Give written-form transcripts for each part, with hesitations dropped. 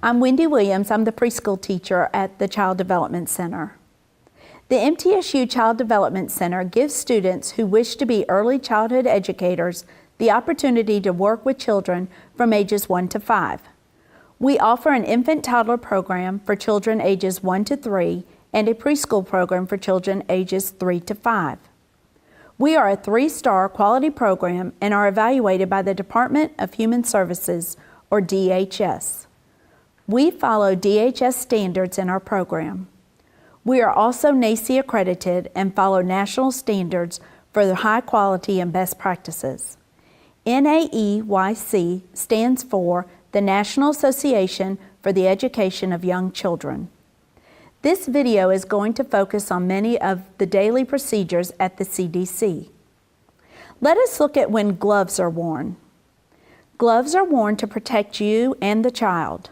I'm Wendy Williams. I'm the preschool teacher at the Child Development Center. The MTSU Child Development Center gives students who wish to be early childhood educators the opportunity to work with children from ages 1 to 5. We offer an infant-toddler program for children ages 1 to 3 and a preschool program for children ages 3 to 5. We are a 3-star quality program and are evaluated by the Department of Human Services, or DHS. We follow DHS standards in our program. We are also NAEYC accredited and follow national standards for the high quality and best practices. NAEYC stands for the National Association for the Education of Young Children. This video is going to focus on many of the daily procedures at the CDC. Let us look at when gloves are worn. Gloves are worn to protect you and the child.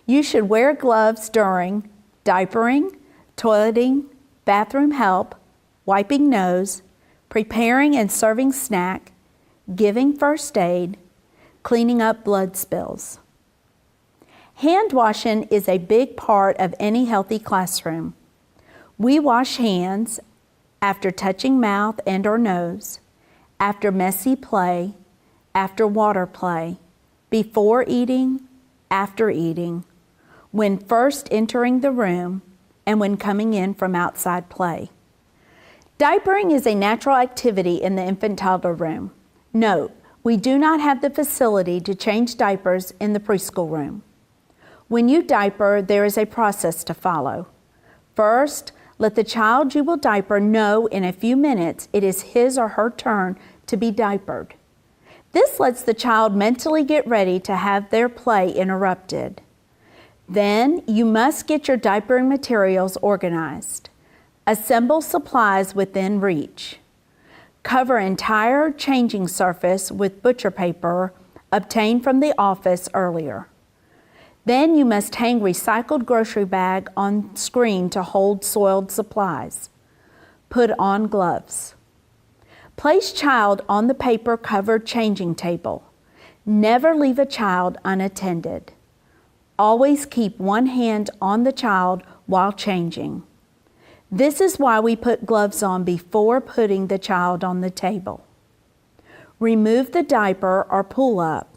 You should wear gloves during diapering, toileting, bathroom help, wiping nose, preparing and serving snack, giving first aid, cleaning up blood spills. Hand washing is a big part of any healthy classroom. We wash hands after touching mouth and or nose, after messy play, after water play, before eating, after eating, when first entering the room, and when coming in from outside play. Diapering is a natural activity in the infant-toddler room. Note, we do not have the facility to change diapers in the preschool room. When you diaper, there is a process to follow. First, let the child you will diaper know in a few minutes it is his or her turn to be diapered. This lets the child mentally get ready to have their play interrupted. Then, you must get your diapering materials organized. Assemble supplies within reach. Cover entire changing surface with butcher paper obtained from the office earlier. Then you must hang recycled grocery bag on screen to hold soiled supplies. Put on gloves. Place child on the paper-covered changing table. Never leave a child unattended. Always keep one hand on the child while changing. This is why we put gloves on before putting the child on the table. Remove the diaper or pull up.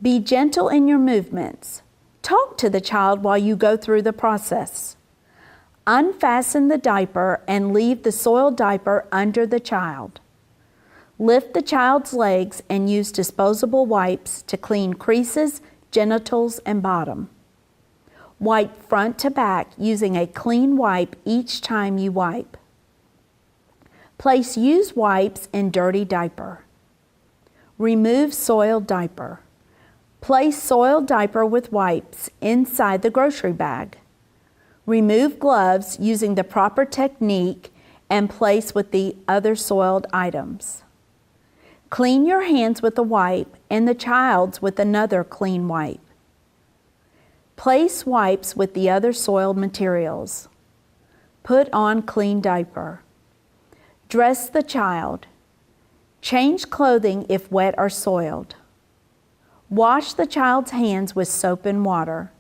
Be gentle in your movements. Talk to the child while you go through the process. Unfasten the diaper and leave the soiled diaper under the child. Lift the child's legs and use disposable wipes to clean creases, genitals, and bottom. Wipe front to back using a clean wipe each time you wipe. Place used wipes in dirty diaper. Remove soiled diaper. Place soiled diaper with wipes inside the grocery bag. Remove gloves using the proper technique and place with the other soiled items. Clean your hands with a wipe and the child's with another clean wipe. Place wipes with the other soiled materials. Put on clean diaper. Dress the child. Change clothing if wet or soiled. Wash the child's hands with soap and water.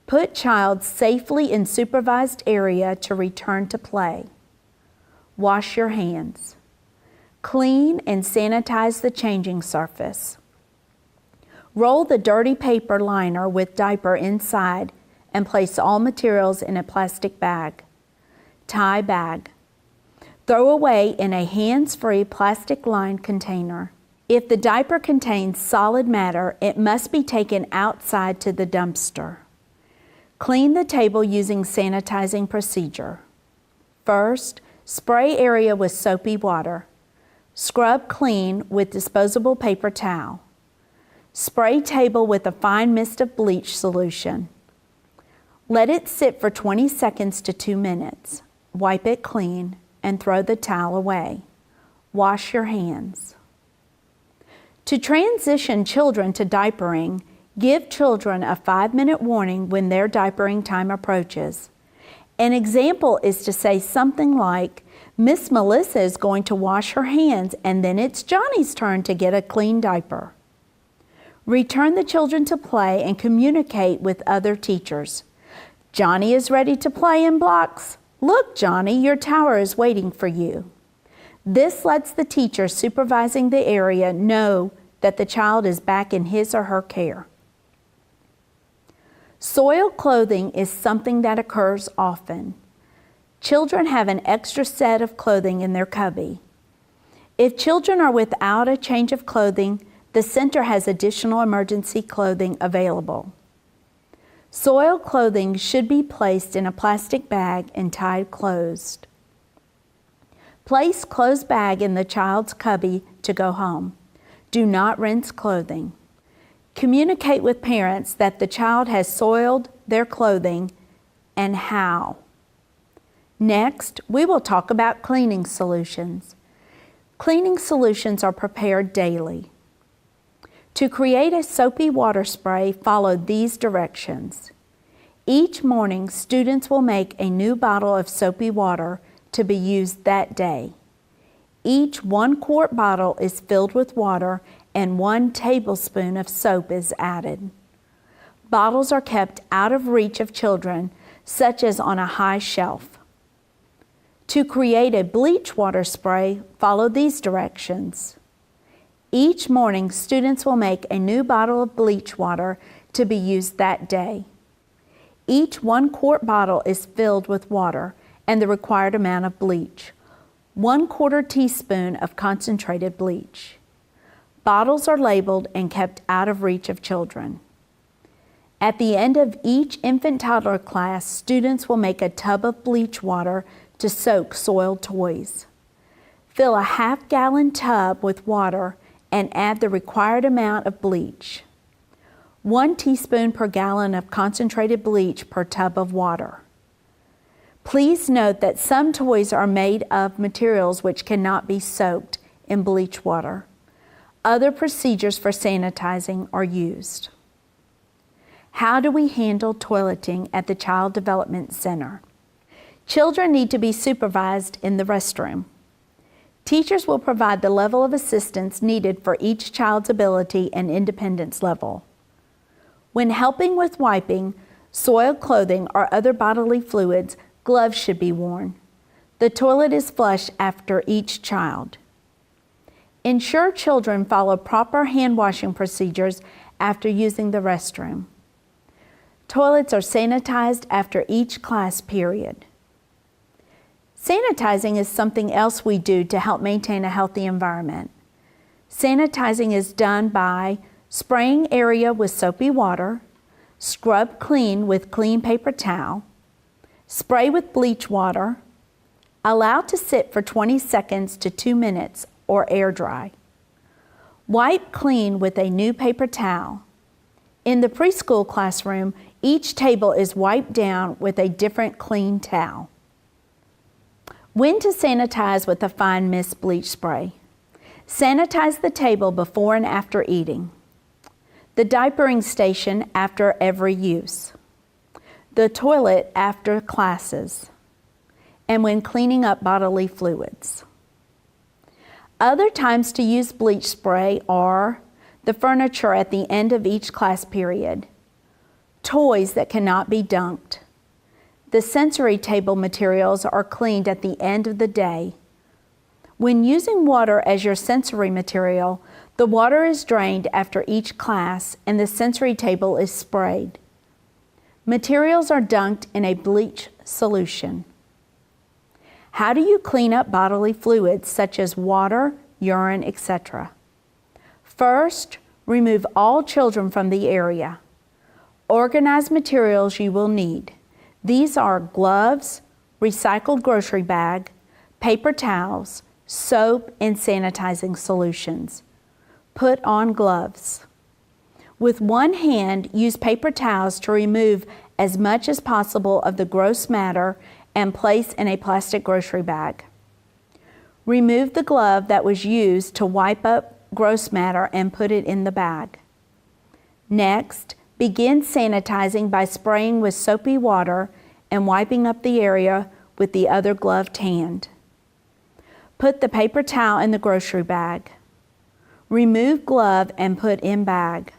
Put child safely in supervised area to return to play. Wash your hands. Clean and sanitize the changing surface. Roll the dirty paper liner with diaper inside and place all materials in a plastic bag. Tie bag. Throw away in a hands-free plastic-lined container. If the diaper contains solid matter, it must be taken outside to the dumpster. Clean the table using sanitizing procedure. First, spray area with soapy water. Scrub clean with disposable paper towel. Spray table with a fine mist of bleach solution. Let it sit for 20 seconds to 2 minutes. Wipe it clean and throw the towel away. Wash your hands. To transition children to diapering, give children a 5-minute warning when their diapering time approaches. An example is to say something like, Miss Melissa is going to wash her hands and then it's Johnny's turn to get a clean diaper. Return the children to play and communicate with other teachers. Johnny is ready to play in blocks. Look, Johnny, your tower is waiting for you. This lets the teacher supervising the area know that the child is back in his or her care. Soiled clothing is something that occurs often. Children have an extra set of clothing in their cubby. If children are without a change of clothing, the center has additional emergency clothing available. Soiled clothing should be placed in a plastic bag and tied closed. Place closed bag in the child's cubby to go home. Do not rinse clothing. Communicate with parents that the child has soiled their clothing and how. Next, we will talk about cleaning solutions. Cleaning solutions are prepared daily. To create a soapy water spray, follow these directions. Each morning, students will make a new bottle of soapy water to be used that day. Each 1-quart bottle is filled with water and 1 tablespoon of soap is added. Bottles are kept out of reach of children, such as on a high shelf. To create a bleach water spray, follow these directions. Each morning, students will make a new bottle of bleach water to be used that day. Each 1-quart bottle is filled with water and the required amount of bleach, 1/4 teaspoon of concentrated bleach. Bottles are labeled and kept out of reach of children. At the end of each infant-toddler class, students will make a tub of bleach water to soak soiled toys. Fill a half-gallon tub with water and add the required amount of bleach. 1 teaspoon per gallon of concentrated bleach per tub of water. Please note that some toys are made of materials which cannot be soaked in bleach water. Other procedures for sanitizing are used. How do we handle toileting at the Child Development Center? Children need to be supervised in the restroom. Teachers will provide the level of assistance needed for each child's ability and independence level. When helping with wiping, soiled clothing or other bodily fluids, gloves should be worn. The toilet is flushed after each child. Ensure children follow proper hand washing procedures after using the restroom. Toilets are sanitized after each class period. Sanitizing is something else we do to help maintain a healthy environment. Sanitizing is done by spraying area with soapy water, scrub clean with clean paper towel, spray with bleach water, allow to sit for 20 seconds to 2 minutes or air dry. Wipe clean with a new paper towel. In the preschool classroom, each table is wiped down with a different clean towel. When to sanitize with a fine mist bleach spray. Sanitize the table before and after eating. The diapering station after every use. The toilet after classes. And when cleaning up bodily fluids. Other times to use bleach spray are the furniture at the end of each class period, toys that cannot be dunked. The sensory table materials are cleaned at the end of the day. When using water as your sensory material, the water is drained after each class and the sensory table is sprayed. Materials are dunked in a bleach solution. How do you clean up bodily fluids such as water, urine, etc.? First, remove all children from the area. Organize materials you will need. These are gloves, recycled grocery bag, paper towels, soap, and sanitizing solutions. Put on gloves. With one hand, use paper towels to remove as much as possible of the gross matter and place in a plastic grocery bag. Remove the glove that was used to wipe up gross matter and put it in the bag. Next, begin sanitizing by spraying with soapy water and wiping up the area with the other gloved hand. Put the paper towel in the grocery bag. Remove glove and put in bag.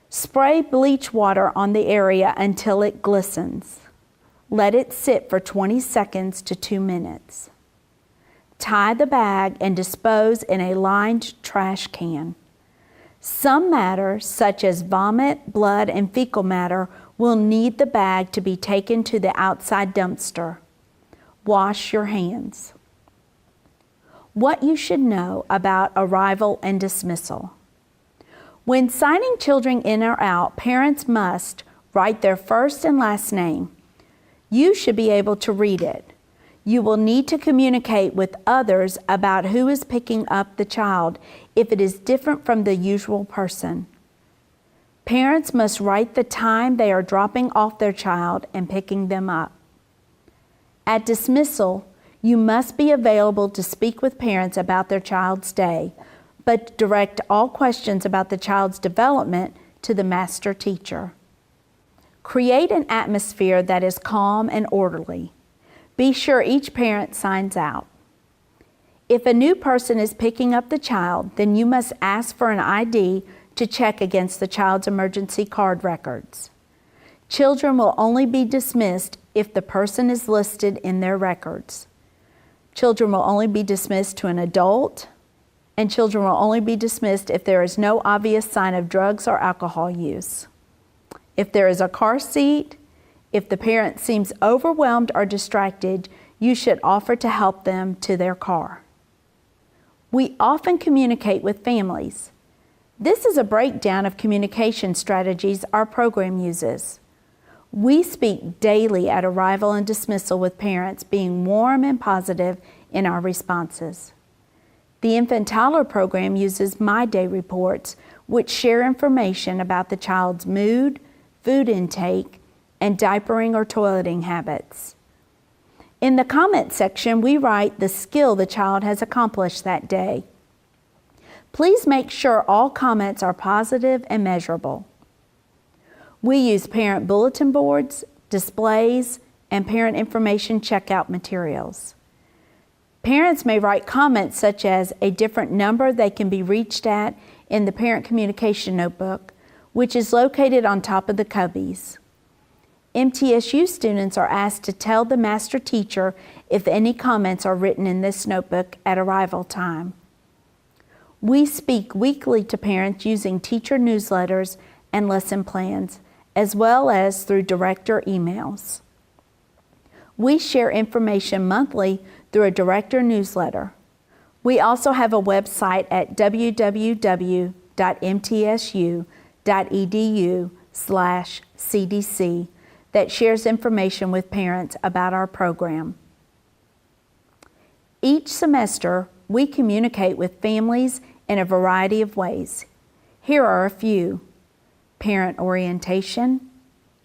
Spray bleach water on the area until it glistens. Let it sit for 20 seconds to 2 minutes. Tie the bag and dispose in a lined trash can. Some matter, such as vomit, blood, and fecal matter, will need the bag to be taken to the outside dumpster. Wash your hands. What you should know about arrival and dismissal. When signing children in or out, parents must write their first and last name. You should be able to read it. You will need to communicate with others about who is picking up the child if it is different from the usual person. Parents must write the time they are dropping off their child and picking them up. At dismissal, you must be available to speak with parents about their child's day, but direct all questions about the child's development to the master teacher. Create an atmosphere that is calm and orderly. Be sure each parent signs out. If a new person is picking up the child, then you must ask for an ID to check against the child's emergency card records. Children will only be dismissed if the person is listed in their records. Children will only be dismissed to an adult, and children will only be dismissed if there is no obvious sign of drugs or alcohol use. If there is a car seat, if the parent seems overwhelmed or distracted, you should offer to help them to their car. We often communicate with families. This is a breakdown of communication strategies our program uses. We speak daily at arrival and dismissal with parents, being warm and positive in our responses. The infant toddler program uses My Day reports, which share information about the child's mood, food intake, and diapering or toileting habits. In the comment section, we write the skill the child has accomplished that day. Please make sure all comments are positive and measurable. We use parent bulletin boards, displays, and parent information checkout materials. Parents may write comments such as a different number they can be reached at in the parent communication notebook, which is located on top of the cubbies. MTSU students are asked to tell the master teacher if any comments are written in this notebook at arrival time. We speak weekly to parents using teacher newsletters and lesson plans, as well as through director emails. We share information monthly through a director newsletter. We also have a website at www.mtsu.edu/CDC that shares information with parents about our program. Each semester, we communicate with families in a variety of ways. Here are a few: parent orientation,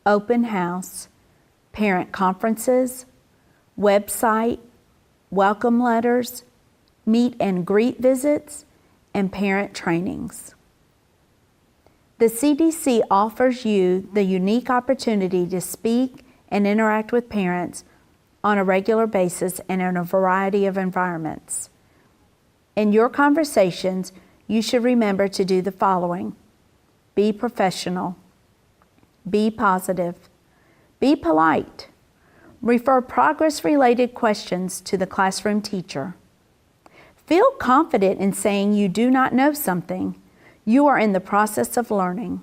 open house, parent conferences, website, welcome letters, meet and greet visits, and parent trainings. The CDC offers you the unique opportunity to speak and interact with parents on a regular basis and in a variety of environments. In your conversations, you should remember to do the following: be professional, be positive, be polite, refer progress-related questions to the classroom teacher. Feel confident in saying you do not know something. You are in the process of learning.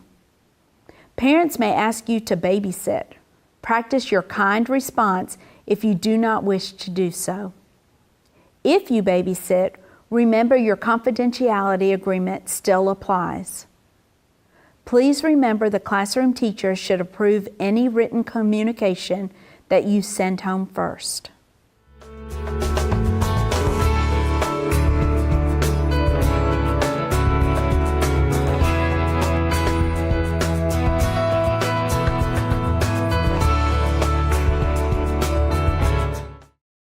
Parents may ask you to babysit. Practice your kind response if you do not wish to do so. If you babysit, remember your confidentiality agreement still applies. Please remember the classroom teacher should approve any written communication that you send home first.